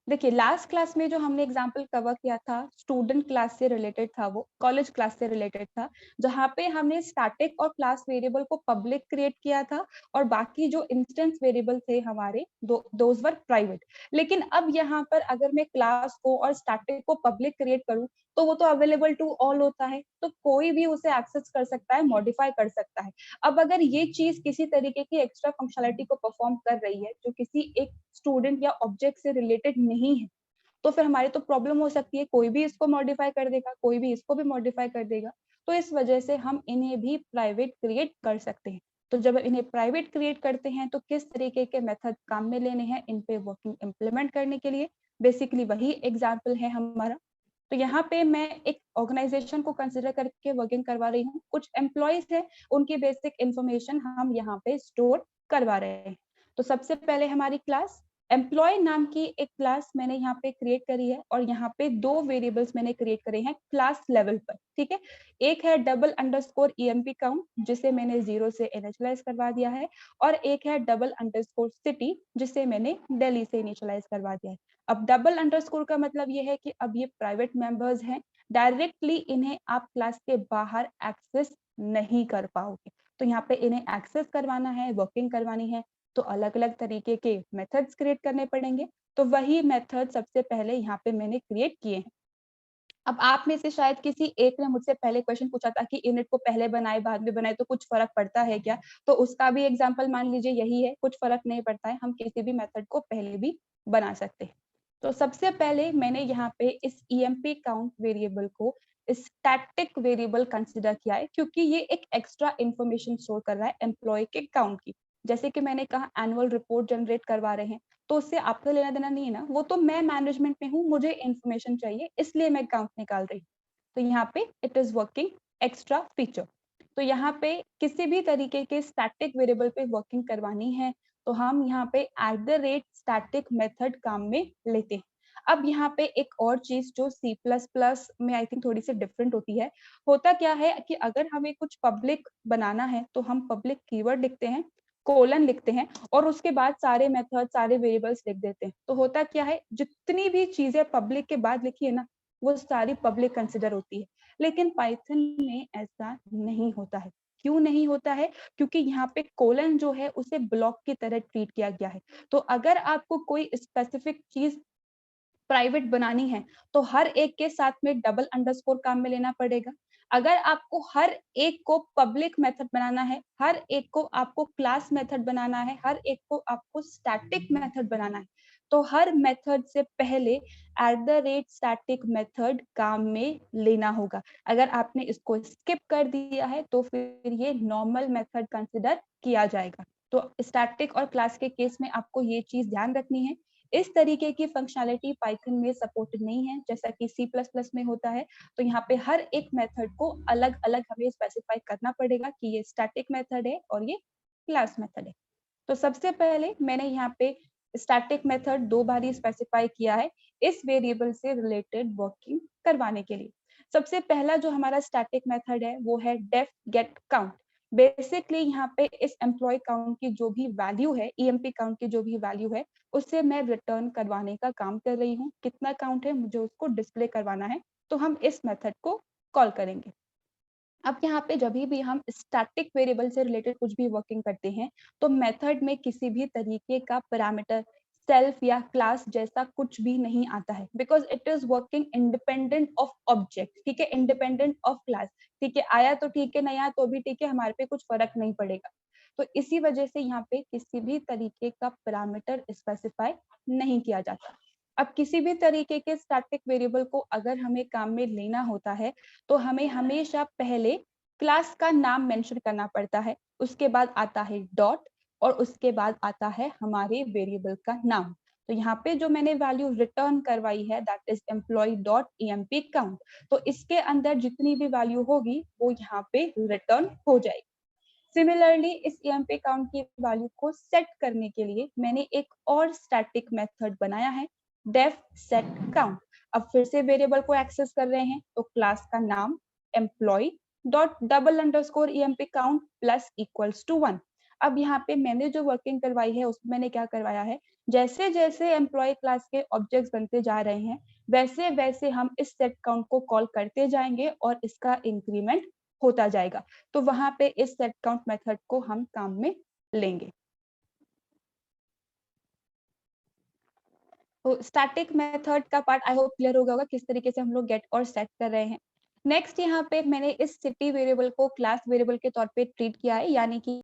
देखिए last class में जो हमने एग्जाम्पल कवर किया था स्टूडेंट क्लास से रिलेटेड था, वो कॉलेज क्लास से रिलेटेड था, जहाँ पे हमने स्टैटिक और क्लास वेरिएबल को पब्लिक क्रिएट किया था और बाकी जो इंस्टेंस वेरिएबल थे हमारे दोज वर प्राइवेट। लेकिन अब यहाँ पर अगर मैं क्लास को और स्टैटिक को पब्लिक क्रिएट करूँ तो वो तो अवेलेबल टू ऑल होता है, तो कोई भी उसे एक्सेस कर सकता है, मॉडिफाई कर सकता है। अब अगर ये चीज किसी तरीके की एक्स्ट्रा फंक्शनलिटी को परफॉर्म कर रही है जो किसी एक स्टूडेंट या ऑब्जेक्ट से रिलेटेड नहीं है, तो फिर हमारी तो प्रॉब्लम हो सकती है, कोई भी इसको मॉडिफाई कर देगा, कोई भी इसको भी मॉडिफाई कर देगा। तो इस वजह से हम इन्हें भी प्राइवेट क्रिएट कर सकते हैं। तो जब इन्हें प्राइवेट क्रिएट करते हैं तो किस तरीके के मेथड काम में लेने हैं इन पे वर्किंग इम्प्लीमेंट करने के लिए, बेसिकली वही एग्जाम्पल है हमारा। तो यहाँ पे मैं एक ऑर्गेनाइजेशन को कंसिडर करके वर्किंग करवा रही हूँ, कुछ एम्प्लॉयज है, उनकी बेसिक इंफॉर्मेशन हम यहाँ पे स्टोर करवा रहे हैं। तो सबसे पहले हमारी क्लास एम्प्लॉय नाम की एक क्लास मैंने यहाँ पे क्रिएट करी है और यहाँ पे दो वेरिएबल्स मैंने क्रिएट करे हैं क्लास लेवल पर, ठीक है। एक है डबल अंडरस्कोर ईएमपी काउंट जिसे मैंने 0 से इनिशियलाइज करवा दिया है, और एक है डबल अंडरस्कोर सिटी जिसे मैंने दिल्ली से इनिशियलाइज करवा दिया है। अब डबल अंडरस्कोर का मतलब ये है कि अब ये प्राइवेट मेंबर्स हैं, डायरेक्टली इन्हें आप क्लास के बाहर एक्सेस नहीं कर पाओगे। तो यहाँ पे इन्हें एक्सेस करवाना है, वर्किंग करवानी है, तो अलग अलग तरीके के मेथड्स क्रिएट करने पड़ेंगे। तो वही मेथड सबसे पहले यहाँ पे मैंने क्रिएट किए हैं। अब आप में से शायद किसी एक ने मुझसे पहले क्वेश्चन पूछा था कि इनिट को पहले बनाए बाद में बनाए तो कुछ फर्क पड़ता है क्या? तो उसका भी एग्जांपल मान लीजिए यही है, कुछ फर्क नहीं पड़ता है, हम किसी भी मेथड को पहले भी बना सकते हैं। तो सबसे पहले मैंने यहाँ पे इस ईएमपी काउंट वेरिएबल को स्टैटिक वेरिएबल कंसिडर किया है क्योंकि ये एक एक्स्ट्रा इंफॉर्मेशन स्टोर कर रहा है एम्प्लॉय के काउंट की। जैसे कि मैंने कहा एनुअल रिपोर्ट जनरेट करवा रहे हैं, तो उससे आपका लेना देना नहीं है ना, वो तो मैं मैनेजमेंट में हूँ, मुझे इन्फॉर्मेशन चाहिए इसलिए मैं काउंट निकाल रही हूँ। तो यहाँ पे it is working extra feature. तो यहाँ पे किसी भी तरीके के स्टैटिक वेरिएबल पे वर्किंग करवानी है तो हम यहाँ पे @static मेथड काम में लेते हैं। अब यहाँ पे एक और चीज जो C++ में आई थिंक थोड़ी सी डिफरेंट होती है, होता क्या है कि अगर हमें कुछ पब्लिक बनाना है तो हम पब्लिक कीवर्ड लिखते हैं, कोलन लिखते हैं और उसके बाद सारे मेथड सारे वेरिएबल्स लिख देते हैं। तो होता क्या है, जितनी भी चीजें पब्लिक के बाद लिखी है ना वो सारी पब्लिक कंसिडर होती है। लेकिन पाइथन में ऐसा नहीं होता है। क्यों नहीं होता है? क्योंकि यहाँ पे कोलन जो है उसे ब्लॉक की तरह ट्रीट किया गया है। तो अगर आपको कोई स्पेसिफिक चीज प्राइवेट बनानी है तो हर एक के साथ में डबल अंडरस्कोर काम में लेना पड़ेगा। अगर आपको हर एक को पब्लिक मेथड बनाना है, हर एक को आपको क्लास मेथड बनाना है, हर एक को आपको स्टैटिक मेथड बनाना है, तो हर मेथड से पहले @static मेथड काम में लेना होगा। अगर आपने इसको स्किप कर दिया है तो फिर ये नॉर्मल मेथड कंसिडर किया जाएगा। तो स्टैटिक और क्लास के केस में आपको ये चीज ध्यान रखनी है। इस तरीके की फंक्शनैलिटी पाइथन में सपोर्टेड नहीं है जैसा कि C++ में होता है। तो यहाँ पे हर एक मेथड को अलग अलग हमें स्पेसिफाई करना पड़ेगा कि ये स्टैटिक मेथड है और ये क्लास मेथड है। तो सबसे पहले मैंने यहाँ पे स्टैटिक मेथड 2 बार ही स्पेसिफाई किया है इस वेरिएबल से रिलेटेड वर्किंग करवाने के लिए। सबसे पहला जो हमारा स्टैटिक मेथड है वो है डेफ गेट काउंट। बेसिकली यहाँ पे इस एम्प्लॉय काउंट की जो भी वैल्यू है, ईएमपी काउंट की जो भी वैल्यू है उससे मैं रिटर्न करवाने का काम कर रही हूँ। कितना काउंट है मुझे उसको डिस्प्ले करवाना है, तो हम इस मेथड को कॉल करेंगे। अब यहाँ पे जब भी हम स्टैटिक वेरिएबल से रिलेटेड कुछ भी वर्किंग करते हैं तो मेथड में किसी भी तरीके का पैरामीटर सेल्फ या क्लास जैसा कुछ भी नहीं आता है, because it is working independent of object, ठीक है, इंडिपेंडेंट ऑफ क्लास। ठीक है, आया तो ठीक है, नहीं आया तो भी ठीक है, हमारे पे कुछ फर्क नहीं पड़ेगा। तो इसी वजह से यहाँ पे किसी भी तरीके का पैरामीटर स्पेसिफाई नहीं किया जाता। अब किसी भी तरीके के स्टैटिक वेरिएबल को अगर हमें काम में लेना होता है तो हमें हमेशा पहले क्लास का नाम मेंशन करना पड़ता है, उसके बाद आता है डॉट और उसके बाद आता है हमारे वेरिएबल का नाम। तो यहाँ पे जो मैंने वैल्यू रिटर्न करवाई है that is employ dot EMP count, तो इसके अंदर जितनी भी वैल्यू होगी वो यहाँ पे रिटर्न हो जाएगी। सिमिलरली इस ईएमपी काउंट की वैल्यू को सेट करने के लिए मैंने एक और स्टैटिक मेथड बनाया है, डेफ सेट काउंट। अब फिर से वेरिएबल को एक्सेस कर रहे हैं तो क्लास का नाम employ dot double underscore EMP count plus equals to 1। अब यहाँ पे मैंने जो वर्किंग करवाई है उसमें मैंने क्या करवाया है, जैसे जैसे एम्प्लॉय क्लास के ऑब्जेक्ट्स बनते जा रहे हैं वैसे वैसे हम इस सेट काउंट को कॉल करते जाएंगे और इसका इंक्रीमेंट होता जाएगा। तो वहां पे इस सेट काउंट मेथड को हम काम में लेंगे। तो स्टैटिक मेथड का पार्ट आई होप क्लियर हो गया होगा किस तरीके से हम लोग गेट और सेट कर रहे हैं। नेक्स्ट यहाँ पे मैंने इस सिटी वेरिएबल को क्लास वेरिएबल के तौर पे ट्रीट किया है, यानी कि